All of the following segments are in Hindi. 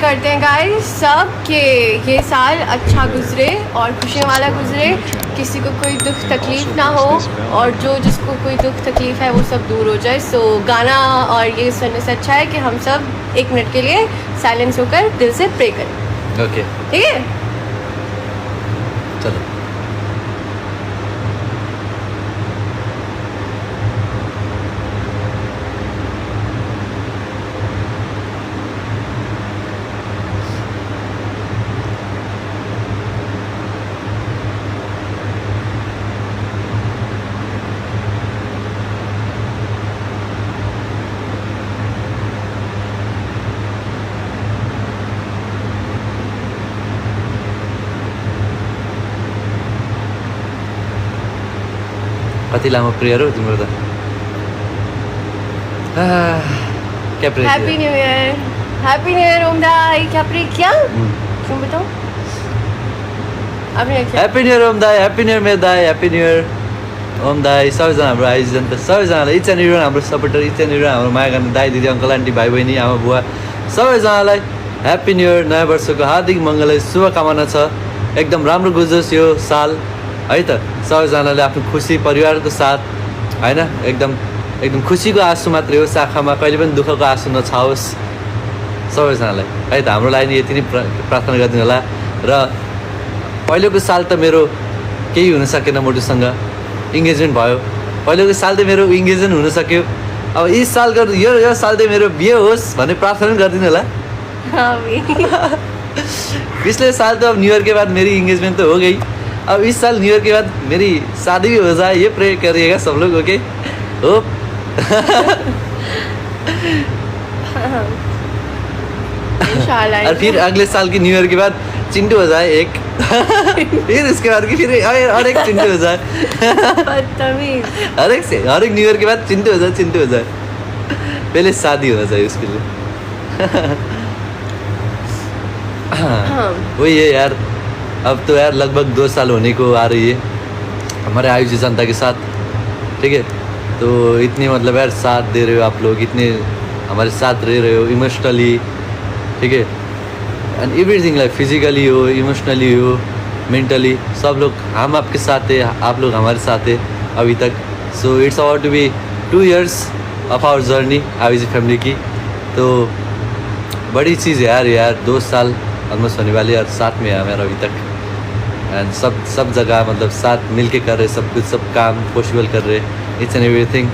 करते हैं गाइस सब कि ये साल अच्छा गुजरे और खुशियों वाला गुजरे, किसी को कोई दुख तकलीफ ना हो और जो जिसको कोई दुख तकलीफ है वो सब दूर हो जाए. सो गाना और ये सुनने से अच्छा है कि हम सब 1 मिनट के लिए साइलेंस होकर दिल से प्रे करें. ओके ठीक है. चलो. कति लामो प्रेयर हो तिम्रो त. क्या prayer happy new year. Happy new year ओमदाई. क्या प्रे किया क्यों बताओ आपने क्या. ह्याप्पी न्यू इयर ओम दाई, ह्याप्पी न्यू इयर मेरो दाई, ह्याप्पी न्यू इयर ओम दाई. सबैजना हाम्रो आयोजन त सबैजनालाई इच एन्ड एभ्री हाम्रो सपोर्टर, इच एन्ड एभ्री हाम्रो माया गर्ने दाई दिदी अङ्कल आन्टी भाइ बहिनी आमा बुवा सबैजनालाई ह्याप्पी न्यू इयर. नयाँ वर्षको हार्दिक मङ्गल शुभकामना छ. एकदम राम्रो गुजरोस् यो साल है त. सबैजनाले आफ्नो खुसी परिवारको साथ होइन एकदम खुसीको आँसु मात्रै होस् आँखामा, कहिले पनि दुःखको आँसु नछाओस् सबैजनालाई है त. हाम्रो लागि यति नै प्रार्थना गरिदिनु होला. र पहिलोको साल त मेरो केही हुन सकेन, मोटुसँग इङ्गेजमेन्ट भयो. पहिलोको साल त मेरो इङ्गेजमेन्ट हुन सक्यो. अब यस साल यो साल त मेरो बिहे होस् भन्ने प्रार्थना गरिदिनु होला. पिछले साल तो अब न्यू ईयर के बाद मेरी इंगेजमेंट तो हो गई. अब इस साल न्यू ईयर के बाद मेरी शादी भी हो जाए, ये प्रे करिएगा सब लोग. Okay hope. इंशाल्लाह. और फिर अगले साल की न्यू ईयर के बाद चिंटू हो जाए एक. फिर इसके बाद की फिर और एक चिंटू हो जाए. बदतमीज. हर एक न्यू ईयर के बाद चिंटू हो जाए. पहले शादी होना चाहिए उसके लिए. वही है यार. अब तो यार लगभग 2 साल होने को आ रही है हमारे आयुष जनता के साथ. ठीक है, तो इतने मतलब यार साथ दे रहे हो आप लोग, इतने हमारे साथ रह रहे हो इमोशनली. ठीक है, एंड एवरीथिंग लाइक फिजिकली हो, इमोशनली हो, मेंटली, सब लोग हम आपके साथ है, आप लोग हमारे साथ है अभी तक. So it's about to be 2 years of our journey Ayush family की. तो बड़ी चीज़ है यार 2 साल ऑलमोस्ट होने वाले और साथ में है हमारा अभी तक. एंड सब जगह मतलब साथ मिल के कर रहे सब कुछ, सब काम पॉसिबल कर रहे it's and everything.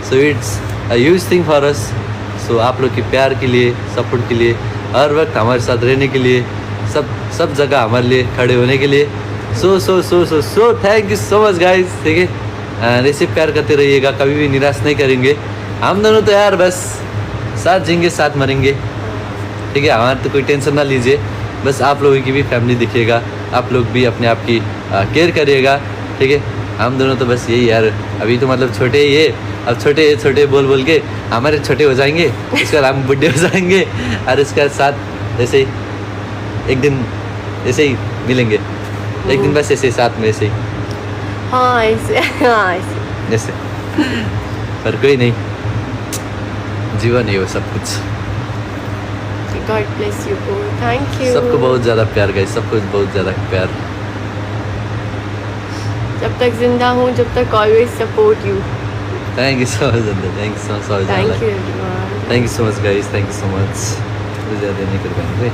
So it's a huge thing for us. So आप लोग के प्यार के लिए, सपोर्ट के लिए, हर वक्त हमारे साथ रहने के लिए, सब जगह हमारे लिए खड़े होने के लिए so thank you so much guys. ठीक है, एंड ऐसे प्यार करते रहिएगा, कभी भी निराश नहीं करेंगे. हम दोनों तो यार बस साथ जिएंगे साथ मरेंगे. ठीक है, हमारा तो कोई टेंशन ना लीजिए. बस आप लोगों की भी फैमिली दिखिएगा, आप लोग भी अपने आप की केयर करिएगा. ठीक है, हम दोनों तो बस यही यार अभी तो मतलब छोटे ही है. अब छोटे बोल के हमारे छोटे हो जाएंगे, उसके बाद हम बुढ़े हो जाएंगे और इसके साथ ऐसे ही एक दिन ऐसे ही मिलेंगे. एक दिन बस ऐसे साथ में ऐसे ही. हाँ ऐसे ऐसे पर कोई नहीं, जीवन है वो सब कुछ. God bless you both. Thank you. सबको बहुत ज़्यादा प्यार गाइस, सबको बहुत ज़्यादा प्यार. जब तक जिंदा हूँ, जब तक always support you. Thank you so much अंदर, thank you so much. Thank you everyone. Thank you so much guys, thank you so much. ज़्यादा नहीं कर पाएंगे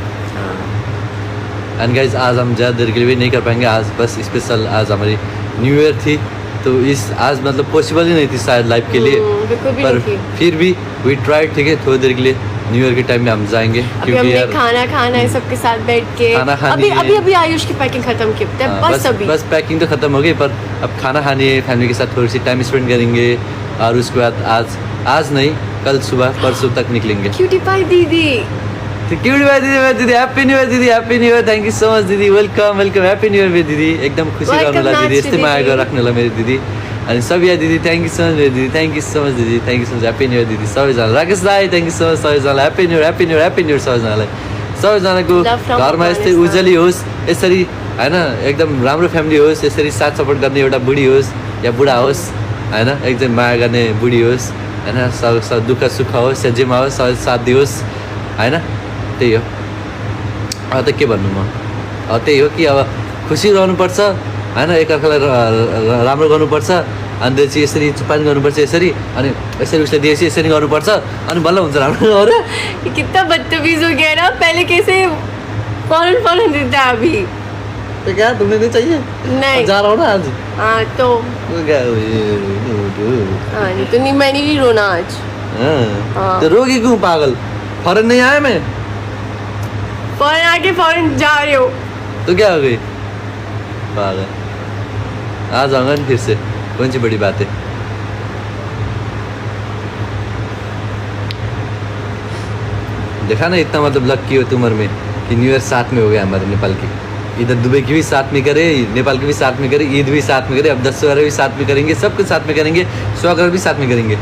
एंड गाइस आज हम ज़्यादा देर के लिए भी नहीं कर पाएंगे. आज बस स्पेशल आज हमारी न्यू ईयर थी, तो इस आज मतलब पॉसिबल ही नहीं थी शायद लाइफ के लिए, बिल्कुल भी पर नहीं थी. फिर भी वी ट्राइड. ठीक है, थोड़ी देर के लिए न्यू ईयर के टाइम में हम जाएंगे अभी क्योंकि हमने यार खाना है सबके साथ बैठ के. खाना खानी है. अभी आयुष की पैकिंग खत्म की है. बस पैकिंग तो ख़त्म हो गई, पर अब खाना खानी है, फैमिली के साथ थोड़ी सी टाइम स्पेंड करेंगे और उसके बाद आज नहीं कल सुबह परसों तक निकलेंगे. क्यूटी पाई दीदी. क्यूटी पाई दीदी हैप्पी न्यू ईयर दीदी, happy new year. Thank you so much दिदी, वेलकम हैप्पी न्यू ईयर मेरो दिदी. एकदम खुसी गर्नु होला दिदी, यस्तै माया गरेर राख्नु होला मेरो दिदी. अनि सबिया दिदी थ्याङ्क यू सो मच मेरो दिदी, थ्याङ्क यू सो मच दिदी, thank you so much. Happy new year दिदी सबैजना. राकेश दाई थ्याङ्क यू सो मच सबैजनालाई. ह्याप्पी न्यू ईयर सबैजनालाई. सबैजनाको घरमा यस्तै उज्जवली होस्, यसरी होइन एकदम राम्रो फ्यामिली होस्, यसरी साथ सपोर्ट गर्ने एउटा बुढी होस् या बुढा होस् होइन, एकदम माया गर्ने बुढी होस् होइन, दुःख सुख होस् या जेमा होस् साथ दियोस् होइन. त्यही हो. त के भन्नु म त्यही हो कि अब खुसी रहनुपर्छ होइन, एकअर्कालाई राम्रो गर्नुपर्छ, अनि त्यसपछि यसरी चुपानी गर्नुपर्छ यसरी, अनि यसरी उसले दिएपछि यसरी गर्नुपर्छ, अनि बल्ल हुन्छ राम्रो। अरे ये कितना बदतमीज हो गया ना, पहले कैसे फौरन देता है अभी। तो क्या तुम्हें नहीं चाहिए? नहीं। जा रहा हूँ ना आज। हाँ तो क्या नहीं तो नहीं, मैंने नहीं रोना आज। हाँ। तो रोगी क्यों पागल? फौरन नहीं आया मैं, फौरन आके फौरन जा रहे हो तो क्या हो गई पागल? आ जाऊंगा फिर से, कौन सी बड़ी बात है। देखा ना इतना मतलब लकी हो उम्र में कि न्यू ईयर साथ में हो गया हमारे नेपाल की, इधर दुबई की भी साथ में करे, नेपाल की भी साथ में करे, ईद भी साथ में करे, अब 10 भी साथ में करेंगे, सब कुछ साथ में करेंगे, स्वागत भी साथ में करेंगे।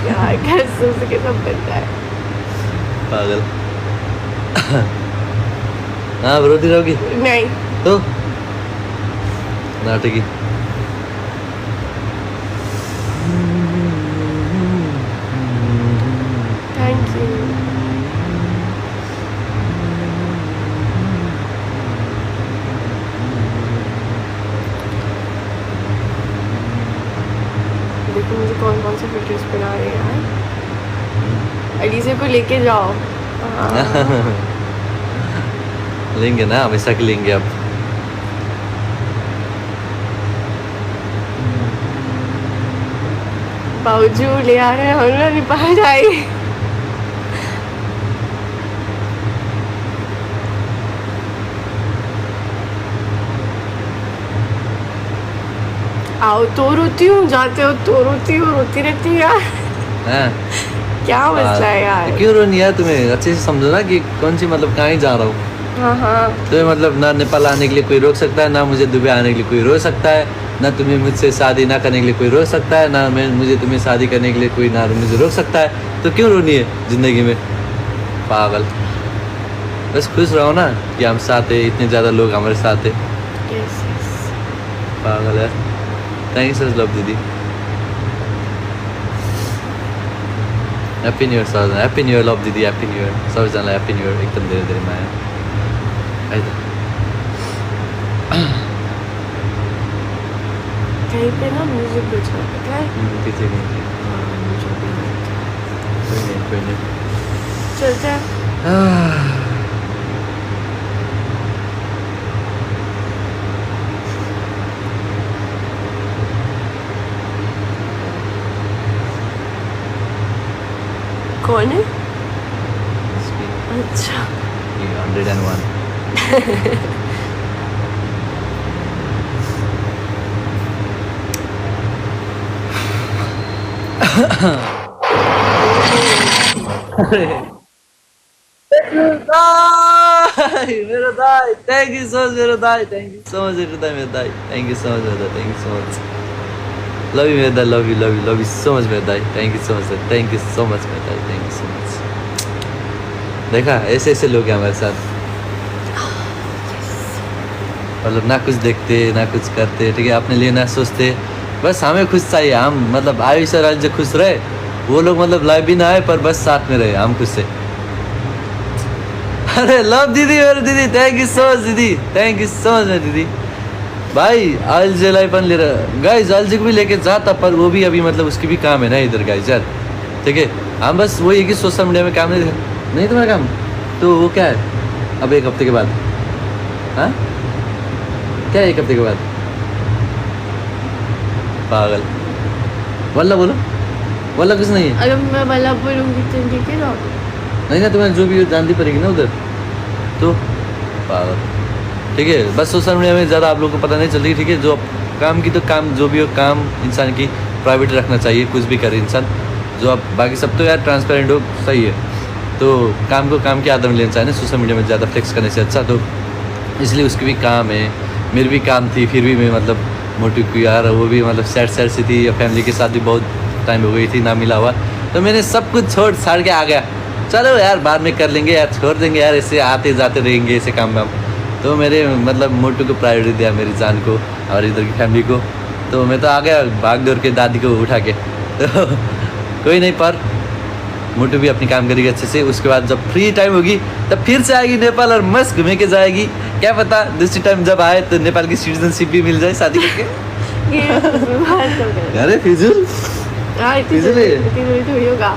यार घर सोच के सब बनता है पागल। हाँ रोती रहोगी नहीं तो नाटकी। Thank you. देखो मुझे कौन कौन से फिल्टर्स बना रहे हैं यार, एलिसे को लेके जाओ। हाँ। लेंगे ना, हमेशा के लेंगे अब। बावजू ले आ रहे हैं हम लोग नेपाल जाए। आओ तो रोती हूँ, जाते हो तो रोती हूँ, रोती रहती हूँ यार। हाँ। क्या मसला है यार? क्यों रोनी यार? तुम्हें अच्छे से समझो ना कि कौन सी मतलब कहाँ ही जा रहा हूँ। हाँ हाँ तुम्हें मतलब ना नेपाल आने के लिए कोई रोक सकता है, ना मुझे दुबई आने के लिए कोई रोक सकता है, ना तुम्हें मुझसे शादी ना करने के लिए कोई रोक सकता है, ना मैं मुझे तुम्हें शादी करने के लिए कोई ना मुझे रोक सकता है। तो क्यों रोनी है ज़िंदगी में पागल? बस खुश रहो ना कि हम साथ हैं, इतने ज़्यादा लोग हमारे साथ हैं। yes, yes. पागल है। थैंक्स लव दीदी। हैप्पी न्यू ईयर सबैजना, हैप्पी न्यू ईयर लभ दिदी, हैप्पी न्यू ईयर सबैजनालाई, हैप्पी न्यू ईयर, एकदम धेरै धेरै माया। है त कहीं पे ना म्यूजिक बज रहा है, पता है? किसी नहीं, हाँ, मुझे भी लगता है। कोई नहीं कोई नहीं। चलते हैं। कौन है? अच्छा 101। मेरा दाई, थैंक यू सो मच मेरा दाई, थैंक यू सो मच मेरा दाई, मेरा दाई, थैंक यू सो मच मेरा दाई, thank you so much, love you मेरा दाई, love you love you love you so much मेरा दाई, thank you so much, thank you so much मेरा दाई, थैंक यू सो मच। देखा ऐसे ऐसे लोग हैं हमारे साथ, मतलब ना कुछ देखते ना कुछ करते, ठीक है, अपने लिए ना सोचते, बस हमें खुश चाहिए। हम मतलब आयुष और जो खुश रहे, वो लोग मतलब लाइव भी ना आए पर बस साथ में रहे, हम खुश से। अरे लव दीदी मेरे दीदी, थैंक यू सो मच दीदी, थैंक यू सो मच मेरे दीदी। भाई आलजेलाई पनि लिएर गाइज आलजी को भी लेके जाता, पर वो भी अभी मतलब उसकी भी काम है ना इधर गाइज यार, ठीक है। हम बस वही है कि सोशल मीडिया में काम नहीं तुम्हारा काम, तो वो क्या है अब 1 हफ्ते के बाद? हाँ क्या 1 हफ्ते के बाद? पागल, वल्ला बोलो, वल्ला कुछ नहीं है। अगर मैं वाला बोलूँगी तो ठीक है ना? नहीं ना, तुम्हें जो भी जानती पड़ेगी ना उधर, तो पागल, ठीक है। बस सोशल मीडिया में ज़्यादा आप लोगों को पता नहीं चलती, ठीक है। जो काम की तो काम, जो भी हो काम इंसान की प्राइवेट रखना चाहिए, कुछ भी करे इंसान, जो आप बाकी सब तो यार ट्रांसपेरेंट हो, सही है। तो काम को काम के आदर में लेना चाहिए ना, सोशल मीडिया में ज़्यादा फ्लेक्स करने से अच्छा। तो इसलिए उसकी भी काम है, मेरी भी काम थी, फिर भी मैं मतलब मोटिव की यार, वो भी मतलब सैड सी थी, फैमिली के साथ भी बहुत टाइम हो गई थी ना मिला हुआ, तो मैंने सब कुछ छोड़ छाड़ के आ गया। चलो यार बाद में कर लेंगे यार, छोड़ देंगे यार, ऐसे आते जाते रहेंगे ऐसे काम में हम। तो मेरे मतलब मोटू को प्रायोरिटी दिया, मेरी जान को और इधर की फैमिली को। तो मैं तो आ गया भाग दौड़ के दादी को उठा के। तो कोई नहीं, पर मोटू भी अपनी काम करेगी अच्छे से. उसके बाद जब फ्री टाइम होगी तब फिर से आएगी नेपाल और मस्त घूमे के जाएगी. क्या पता दूसरी टाइम जब आए तो नेपाल की सिटीजनशिप भी मिल जाए शादी करके. ये बात तो कर अरे फिजूल यार, इतनी इसीलिए? जल्दी थोड़ी होगा.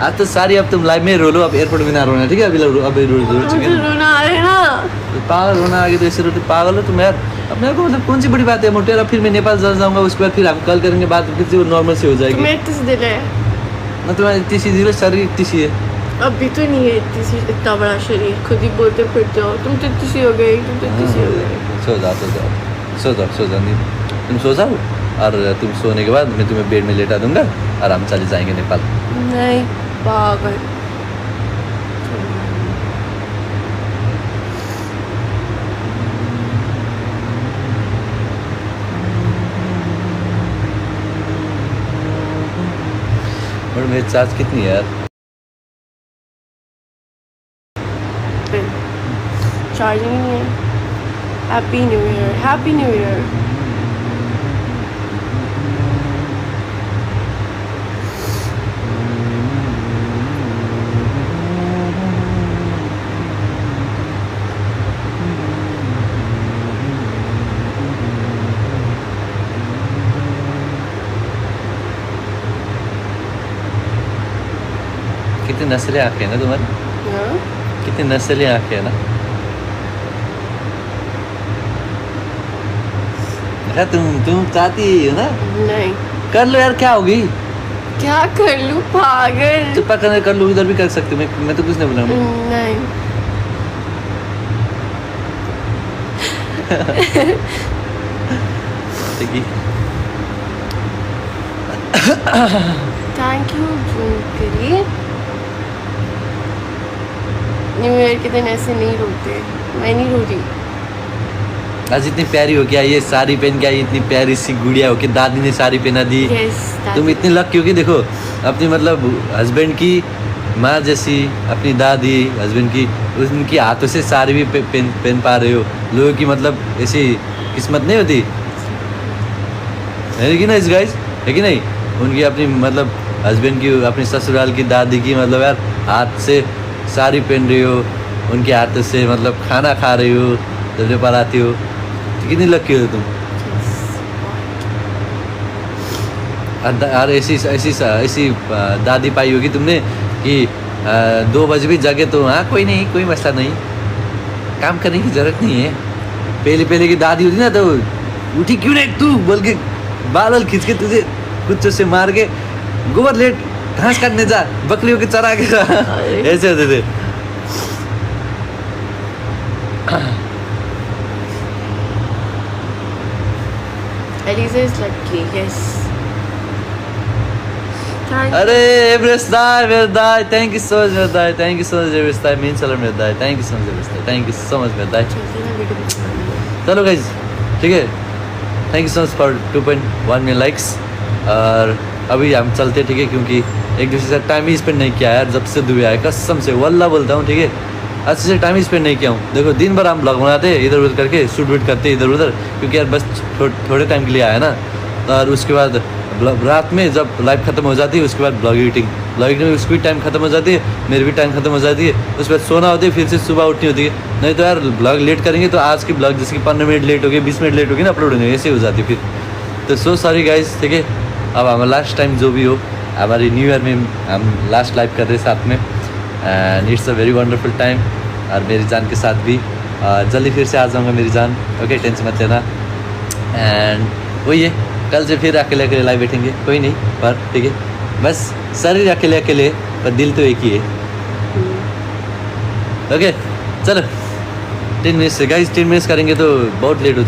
आज तो सारी अब तुम लाइव में रो लो. अब एयरपोर्ट में ना रोना, ठीक है? अभी रो चुके मुझे हैं. रोना आ रहा है ना. पागल होना आगे तो ऐसे रोते. पागल हो तुम यार. अपने को मतलब कौन सी बड़ी बात है मोटे. अब फिर मैं नेपाल जाऊंगा, उसके बाद फिर हम कल करेंगे बात, फिर से वो नॉर्मल से हो जाएगी. तुम्हें इतनी सी दिल है. ना तुम्हारी इतनी सी दिल है, शरीर इतनी सी है. अभी तो नहीं है इतनी सी, इतना बड़ा शरीर. खुद ही बोलते फिरते हो तुम तो इतनी सी हो गई, तुम तो इतनी सी हो गई. सो जाओ नहीं. तुम सो जाओ और तुम सोने के बाद मैं तुम्हें बेड में लेटा दूंगा और हम चले जाएंगे नेपाल. नहीं पागल. और मेरी चार्ज कितनी है यार? चार्जिंग नहीं है. Happy new year, happy new year. कितनी नस्लें आंखें हैं ना तुम्हारी. हाँ? कितनी नस्लें आंखें हैं ना. देखा तुम चाहती हो ना. नहीं. कर लो यार, क्या होगी. क्या कर लूं पागल. चुप्पा करने कर लो, इधर भी कर सकते हो. मैं तो कुछ नहीं बोला. नहीं. ठीक है. थैंक यू करिए. न्यू ईयर के दिन ऐसे नहीं रोते. मैं नहीं रो रही. आज इतनी प्यारी हो के आई है, साड़ी पहन के आई, इतनी प्यारी सी गुड़िया हो के दादी ने साड़ी पहना दी. Yes, तुम इतनी लकी हो कि देखो अपनी मतलब हस्बैंड की माँ जैसी अपनी दादी, हस्बैंड की उनकी हाथों से साड़ी भी पहन पा रहे हो. लोगों की मतलब ऐसी किस्मत नहीं होती है कि नहीं गाइस, है कि नहीं. उनकी अपनी मतलब हस्बैंड की, अपनी ससुराल की दादी की मतलब यार हाथ से साड़ी पहन रही हो, उनके हाथों से मतलब खाना खा रही हो जब नेपाल आती हो. तो कितनी लकी हो तुम. और ऐसी दादी पाई होगी तुमने कि 2 बजे भी जगे तो हाँ कोई नहीं, कोई मसला नहीं, काम करने की ज़रूरत नहीं है. पहले की दादी होती ना तो उठी क्यों नहीं तू बोल के बाल खींच के तुझे कुछ से मार के गोबर लेट घास काटने जा, बकरियों के चरा के ऐसे होते थे. Elisa is lucky. Yes. Thank अरे एवरेस्ट दाई, मेरे दाई, थैंक यू सो मच मेरे दाई, thank you so much Everest दाई, मीन चलो मेरे दाई, thank you so much Everest दाई, थैंक यू सो मच मेरे दाई. you. चलो गाइज, ठीक है. Thank you so much for 2.1 million likes. और अभी हम चलते, ठीक है, क्योंकि एक दूसरे से टाइम ही स्पेंड नहीं किया यार जब से दुबई आया. कसम से वल्ला बोलता हूँ, ठीक है, अच्छे से टाइम ही स्पेंड नहीं किया हूँ. देखो दिन भर हम ब्लॉग बनाते हैं इधर उधर करके, शूट वूट करते इधर उधर, क्योंकि यार बस थोड़े टाइम के लिए आया ना. और उसके बाद रात में जब लाइव ख़त्म हो जाती है उसके बाद ब्लॉग एडिटिंग में उसकी भी टाइम ख़त्म हो जाती है, मेरी भी टाइम ख़त्म हो जाती है. उसके बाद सोना होती है, फिर से सुबह उठनी होती है. नहीं तो यार ब्लॉग लेट करेंगे तो आज की ब्लॉग जैसे कि 15 मिनट लेट हो गई, 20 मिनट लेट हो गई ना अपलोड होने, ऐसे हो जाती है फिर. तो सो सॉरी गाइज, ठीक है. अब हमारा लास्ट टाइम जो भी हो, हमारी न्यू ईयर में हम लास्ट लाइव कर रहे हैं साथ में, and it's a very wonderful time. और मेरी जान के साथ भी जल्दी फिर से आ जाऊँगा मेरी जान. ओके, टेंशन मत लेना. एंड वही है, कल से फिर अकेले लाइव बैठेंगे, कोई नहीं, पर ठीक है, बस शरीर अकेले पर दिल तो एक ही है. ओके चलो 10 मिनट से गाइस, 10 मिनट्स करेंगे तो बहुत लेट हो